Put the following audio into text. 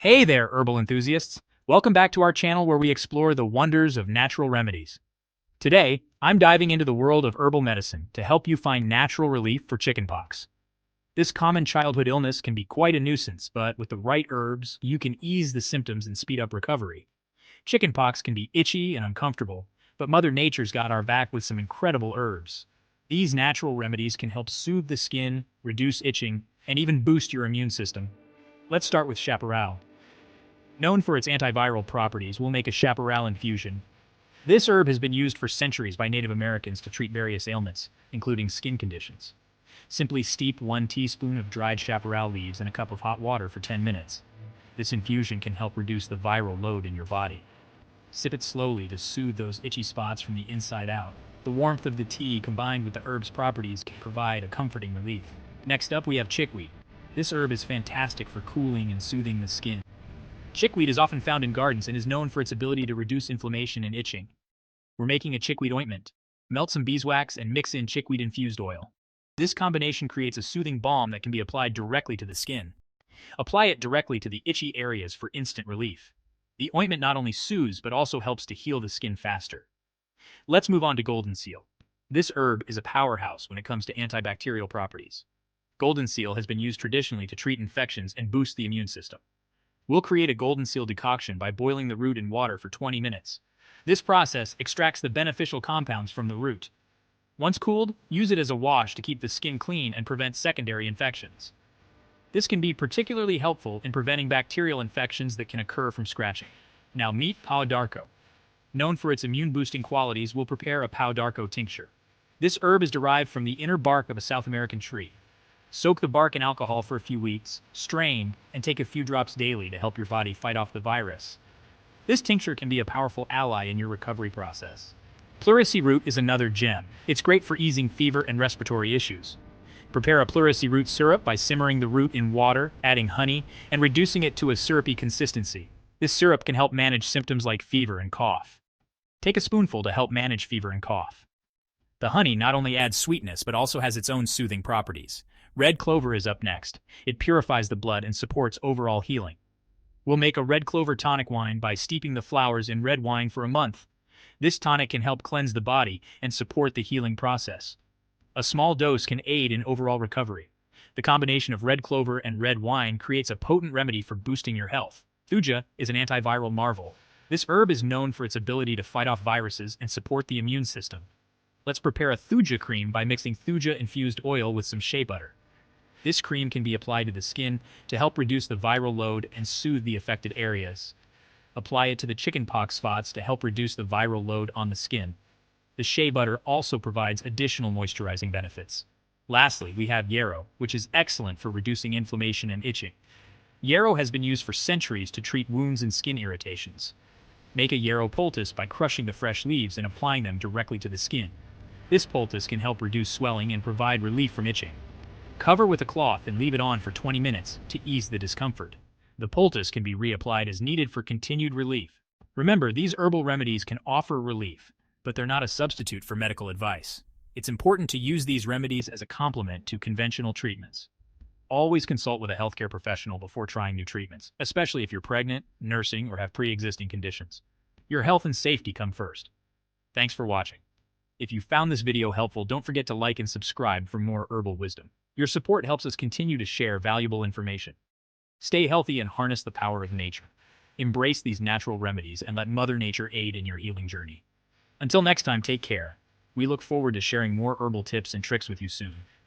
Hey there, herbal enthusiasts! Welcome back to our channel where we explore the wonders of natural remedies. Today, I'm diving into the world of herbal medicine to help you find natural relief for chickenpox. This common childhood illness can be quite a nuisance, but with the right herbs, you can ease the symptoms and speed up recovery. Chickenpox can be itchy and uncomfortable, but Mother Nature's got our back with some incredible herbs. These natural remedies can help soothe the skin, reduce itching, and even boost your immune system. Let's start with Chaparral. Known for its antiviral properties, we'll make a chaparral infusion. This herb has been used for centuries by Native Americans to treat various ailments, including skin conditions. Simply steep 1 teaspoon of dried chaparral leaves in a cup of hot water for 10 minutes. This infusion can help reduce the viral load in your body. Sip it slowly to soothe those itchy spots from the inside out. The warmth of the tea combined with the herb's properties can provide a comforting relief. Next up, we have chickweed. This herb is fantastic for cooling and soothing the skin. Chickweed is often found in gardens and is known for its ability to reduce inflammation and itching. We're making a chickweed ointment. Melt some beeswax and mix in chickweed-infused oil. This combination creates a soothing balm that can be applied directly to the skin. Apply it directly to the itchy areas for instant relief. The ointment not only soothes but also helps to heal the skin faster. Let's move on to Goldenseal. This herb is a powerhouse when it comes to antibacterial properties. Goldenseal has been used traditionally to treat infections and boost the immune system. We'll create a Goldenseal decoction by boiling the root in water for 20 minutes. This process extracts the beneficial compounds from the root. Once cooled, use it as a wash to keep the skin clean and prevent secondary infections. This can be particularly helpful in preventing bacterial infections that can occur from scratching. Now meet Pau D'Arco. Known for its immune-boosting qualities, we'll prepare a Pau D'Arco tincture. This herb is derived from the inner bark of a South American tree. Soak the bark in alcohol for a few weeks, strain, and take a few drops daily to help your body fight off the virus. This tincture can be a powerful ally in your recovery process. Pleurisy Root is another gem. It's great for easing fever and respiratory issues. Prepare a Pleurisy Root syrup by simmering the root in water, adding honey, and reducing it to a syrupy consistency. This syrup can help manage symptoms like fever and cough. Take a spoonful to help manage fever and cough. The honey not only adds sweetness but also has its own soothing properties. Red clover is up next. It purifies the blood and supports overall healing. We'll make a red clover tonic wine by steeping the flowers in red wine for a month. This tonic can help cleanse the body and support the healing process. A small dose can aid in overall recovery. The combination of red clover and red wine creates a potent remedy for boosting your health. Thuja is an antiviral marvel. This herb is known for its ability to fight off viruses and support the immune system. Let's prepare a Thuja cream by mixing Thuja-infused oil with some shea butter. This cream can be applied to the skin to help reduce the viral load and soothe the affected areas. Apply it to the chickenpox spots to help reduce the viral load on the skin. The shea butter also provides additional moisturizing benefits. Lastly, we have Yarrow, which is excellent for reducing inflammation and itching. Yarrow has been used for centuries to treat wounds and skin irritations. Make a yarrow poultice by crushing the fresh leaves and applying them directly to the skin. This poultice can help reduce swelling and provide relief from itching. Cover with a cloth and leave it on for 20 minutes to ease the discomfort. The poultice can be reapplied as needed for continued relief. Remember, these herbal remedies can offer relief, but they're not a substitute for medical advice. It's important to use these remedies as a complement to conventional treatments. Always consult with a healthcare professional before trying new treatments, especially if you're pregnant, nursing, or have pre-existing conditions. Your health and safety come first. Thanks for watching. If you found this video helpful, don't forget to like and subscribe for more herbal wisdom. Your support helps us continue to share valuable information. Stay healthy and harness the power of nature. Embrace these natural remedies and let Mother Nature aid in your healing journey. Until next time, take care. We look forward to sharing more herbal tips and tricks with you soon.